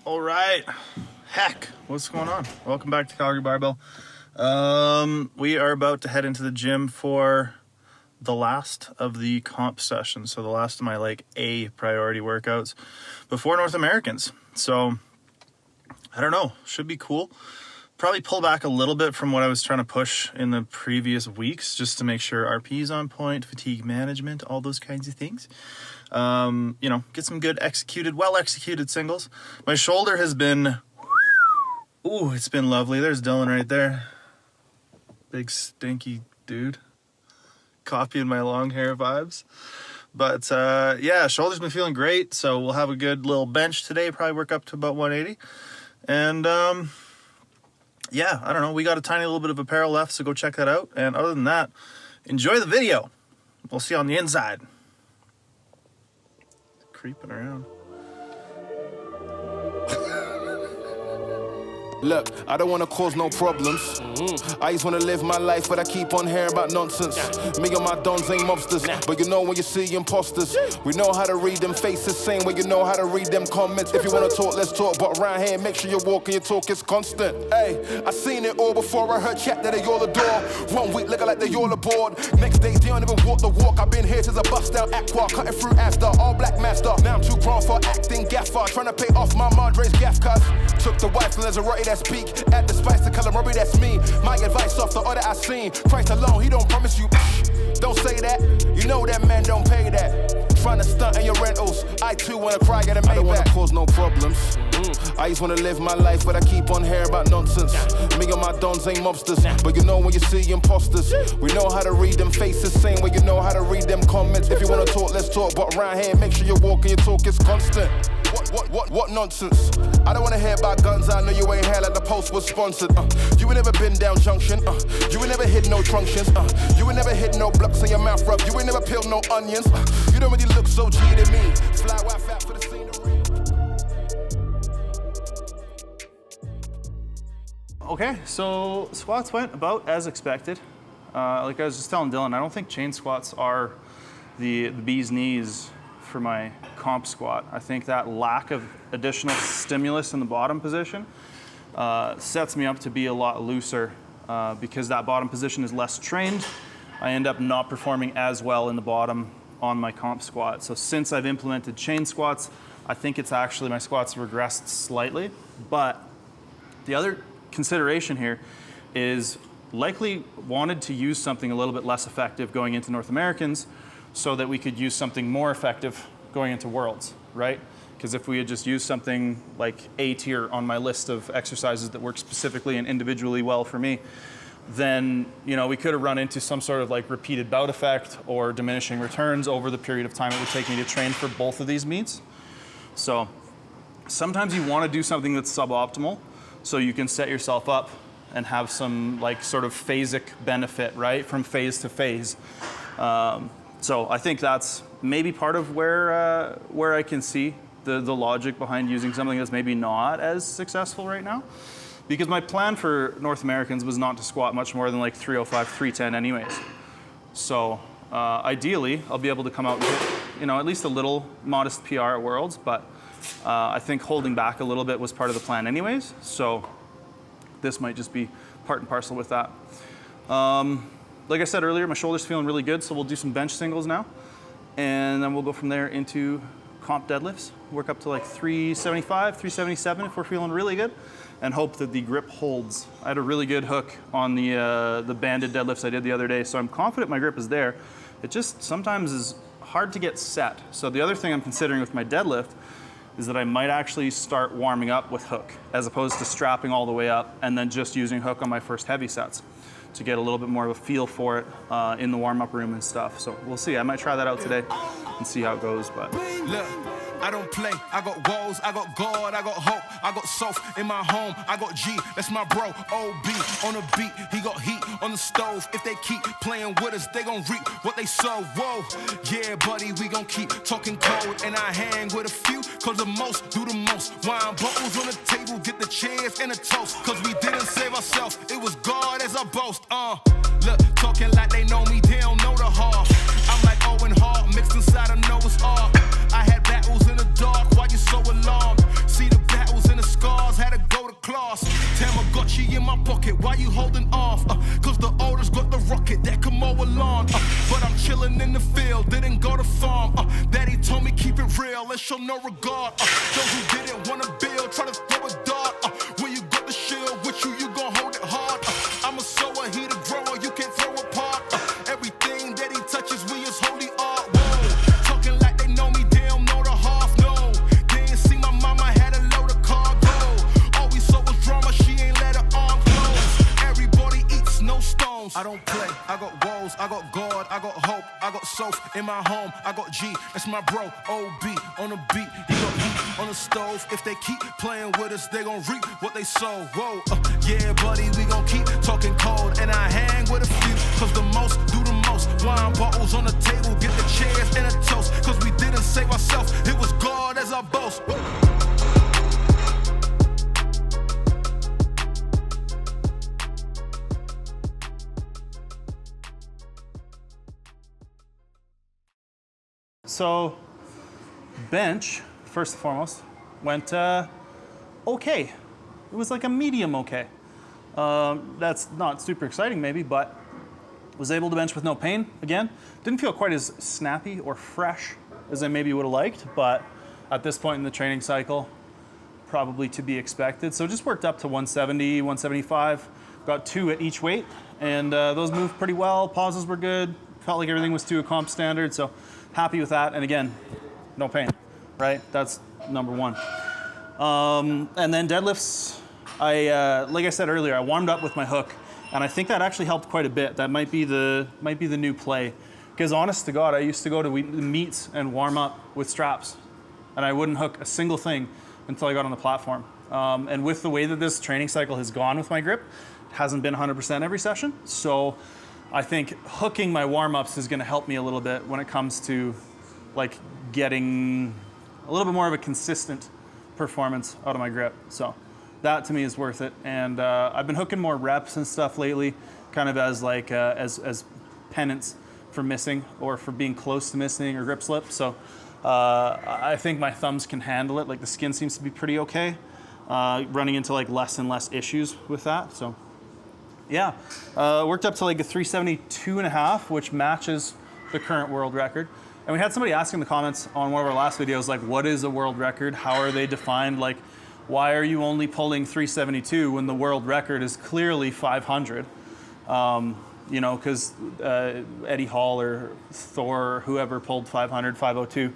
All right. Heck, what's going on? Welcome back to Calgary Barbell. We are about to head into the gym for the last of the comp sessions. So the last of my like A priority workouts before North Americans. So I don't know, should be cool. Probably pull back a little bit from what I was trying to push in the previous weeks just to make sure RP is on point, fatigue management, all those kinds of things. Get some good well executed singles. My shoulder has been, it's been lovely. There's Dylan right there. Big stinky dude. Copying my long hair vibes. But shoulder's been feeling great. So we'll have a good little bench today, probably work up to about 180. And I don't know. We got a tiny little bit of apparel left, so go check that out. And other than that, enjoy the video. We'll see you on the inside. Creeping around. Look, I don't want to cause no problems. I just want to live my life, but I keep on hearing about nonsense. Me and my dons ain't mobsters, but you know when you see imposters. We know how to read them faces, same way you know how to read them comments. If you want to talk, let's talk, but around here, make sure you walk and your talk is constant. Hey, I seen it all before. I heard chat that they all adore. 1 week looking like they all aboard. Next day, they don't even walk the walk. I've been here since a bust down aqua, cutting through after, all black master. Now I'm too grown for acting gaffer, trying to pay off my Madre's gaff cuz. Took the wife and there's a rotty that speak. Add the spice to calamari, that's me. My advice off the order I seen. Christ alone, he don't promise you. Don't say that. You know that man don't pay that. Trying to stunt on your rentals. I too wanna cry, get a Maybach. I don't wanna cause no problems. I just wanna live my life, but I keep on hearing about nonsense. Me and my dons ain't mobsters, but you know when you see imposters. We know how to read them faces, same way you know how to read them comments. If you wanna talk, let's talk, but around here, make sure you walk and your talk is constant. What nonsense? I don't wanna hear about guns, I know you ain't here like the post was sponsored. You ain't never been down junction, you ain't never hit no truncheons, you ain't never hit no blocks in your mouth rub, you ain't never peeled no onions, you don't really look so G to me. Fly white fat for the scenery. Okay, so squats went about as expected. Like I was just telling Dylan, I don't think chain squats are the bee's knees for my comp squat. I think that lack of additional stimulus in the bottom position sets me up to be a lot looser because that bottom position is less trained. I end up not performing as well in the bottom on my comp squat. So since I've implemented chain squats, I think it's actually my squats regressed slightly. But the other consideration here is likely wanted to use something a little bit less effective going into North Americans so that we could use something more effective going into Worlds, right? Because if we had just used something like A tier on my list of exercises that work specifically and individually well for me, then we could have run into some sort of like repeated bout effect or diminishing returns over the period of time it would take me to train for both of these meets. So sometimes you want to do something that's suboptimal so you can set yourself up and have some like sort of phasic benefit, right, from phase to phase. So I think that's maybe part of where I can see the logic behind using something that's maybe not as successful right now. Because my plan for North Americans was not to squat much more than like 305, 310 anyways. So ideally, I'll be able to come out and hit, at least a little modest PR at Worlds, but I think holding back a little bit was part of the plan anyways. So this might just be part and parcel with that. Like I said earlier, my shoulder's feeling really good, so we'll do some bench singles now. And then we'll go from there into comp deadlifts. Work up to like 375, 377 if we're feeling really good, and hope that the grip holds. I had a really good hook on the banded deadlifts I did the other day, so I'm confident my grip is there. It just sometimes is hard to get set. So the other thing I'm considering with my deadlift is that I might actually start warming up with hook as opposed to strapping all the way up and then just using hook on my first heavy sets to get a little bit more of a feel for it in the warm-up room and stuff. So we'll see. I might try that out today and see how it goes. But look, I don't play. I got woes, I got God, I got hope, I got self in my home. I got G, that's my bro. OB on the beat, he got heat on the stove. If they keep playing with us, they gon' reap what they sow. Whoa, yeah, buddy, we gon' keep talking cold. And I hang with a few, cause the most do the most. Wine bottles on the table, get the chairs and a toast. Cause we didn't save ourselves, it was God as our boast. Look, talking like they know me, they don't know the half. I'm like Owen Hart, mixed inside a Noah's Ark. I had battles in the dark, why you so alarmed? See the battles in the fall and show no regard. Those who didn't want to build, try to throw a dart. When you got the shield with you, you gon' hold it hard. I'm a sower, he the grower, you can't throw apart. Everything that he touches, we is holy art. Whoa, talking like they know me, they don't know the half, no. They ain't see my mama had a load of cargo. All we saw was drama, she ain't let her arm close. Everybody eats, no stones. I don't play, I got woes, I got God, I got hope, I got soap in my home, I got G, that's my bro, OB, on the beat, he got heat on the stove. If they keep playing with us, they gon' reap what they sow. Whoa, yeah, buddy, we gon' keep talking cold, and I hang with a few, cause the most do the most. Wine bottles on the table, get the chairs and a toast, cause we didn't save ourselves, it was God as our boast. So, bench, first and foremost, went okay. It was like a medium okay. That's not super exciting maybe, but was able to bench with no pain again. Didn't feel quite as snappy or fresh as I maybe would have liked, but at this point in the training cycle, probably to be expected. So just worked up to 170, 175, got 2 at each weight, and those moved pretty well. Pauses were good. Felt like everything was to a comp standard, so happy with that. And again, no pain, right? That's number one. And then deadlifts, like I said earlier, I warmed up with my hook, and I think that actually helped quite a bit. That might be the new play, because honest to God, I used to go to the meets and warm up with straps, and I wouldn't hook a single thing until I got on the platform. And with the way that this training cycle has gone with my grip, it hasn't been 100% every session. So I think hooking my warm-ups is going to help me a little bit when it comes to like getting a little bit more of a consistent performance out of my grip. So that to me is worth it. And I've been hooking more reps and stuff lately, kind of as like as penance for missing or for being close to missing or grip slip. So I think my thumbs can handle it. Like the skin seems to be pretty okay. Running into like less and less issues with that. So yeah, worked up to like a 372.5, which matches the current world record. And we had somebody ask in the comments on one of our last videos, like, what is a world record? How are they defined? Like, why are you only pulling 372 when the world record is clearly 500? You know, because Eddie Hall or Thor or whoever pulled 500, 502.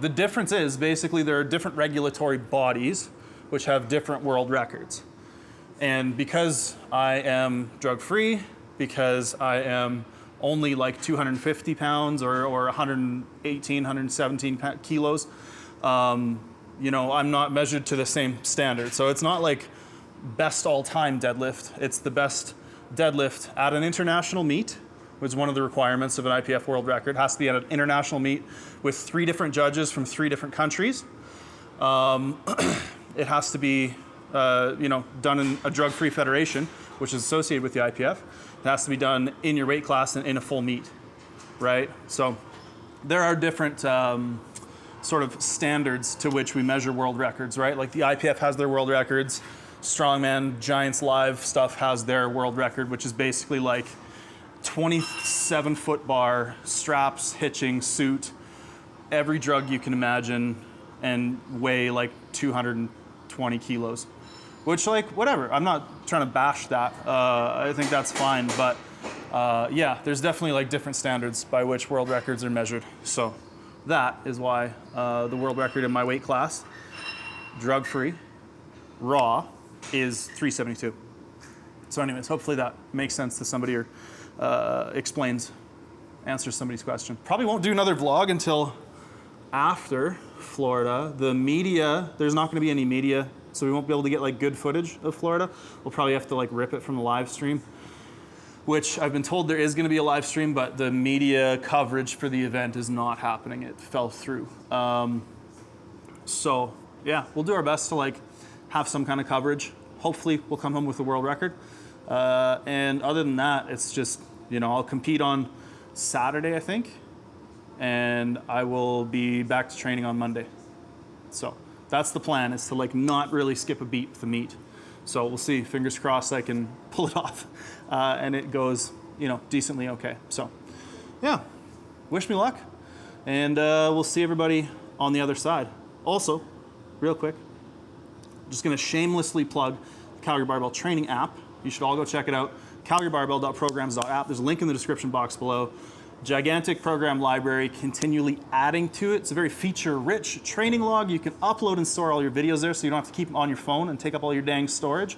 The difference is basically there are different regulatory bodies which have different world records. And because I am drug-free, because I am only like 250 pounds or 118, 117 kilos, you know, I'm not measured to the same standard. So it's not like best all-time deadlift. It's the best deadlift at an international meet, which is one of the requirements of an IPF world record. It has to be at an international meet with 3 different judges from 3 different countries. It has to be you know, done in a drug-free federation, which is associated with the IPF. It has to be done in your weight class and in a full meet, right? So there are different sort of standards to which we measure world records, right? Like the IPF has their world records. Strongman, Giants Live stuff has their world record, which is basically like 27-foot bar, straps, hitching, suit, every drug you can imagine, and weigh like 220 kilos. Which, like, whatever, I'm not trying to bash that. I think that's fine, but yeah, there's definitely like different standards by which world records are measured. So that is why the world record in my weight class, drug-free, raw, is 372. So anyways, hopefully that makes sense to somebody or answers somebody's question. Probably won't do another vlog until after Florida. The media, there's not gonna be any media, so we won't be able to get like good footage of Florida. We'll probably have to like rip it from the live stream, which I've been told there is gonna be a live stream, but the media coverage for the event is not happening. It fell through. So yeah, we'll do our best to like have some kind of coverage. Hopefully we'll come home with a world record. And other than that, it's just, you know, I'll compete on Saturday, I think, and I will be back to training on Monday. So that's the plan, is to like not really skip a beat with the meet. So we'll see, fingers crossed I can pull it off and it goes, you know, decently okay. So yeah, wish me luck, and we'll see everybody on the other side. Also, real quick, just gonna shamelessly plug the Calgary Barbell training app. You should all go check it out. calgarybarbell.programs.app. There's a link in the description box below. Gigantic program library, continually adding to it. It's a very feature-rich training log. You can upload and store all your videos there, so you don't have to keep them on your phone and take up all your dang storage.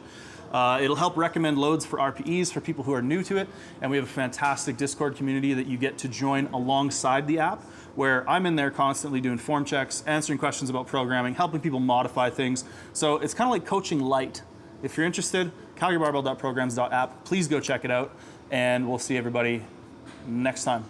It'll help recommend loads for RPEs for people who are new to it, and we have a fantastic Discord community that you get to join alongside the app, where I'm in there constantly doing form checks, answering questions about programming, helping people modify things. So it's kind of like coaching light. If you're interested, calgarybarbell.programs.app, please go check it out, and we'll see everybody next time.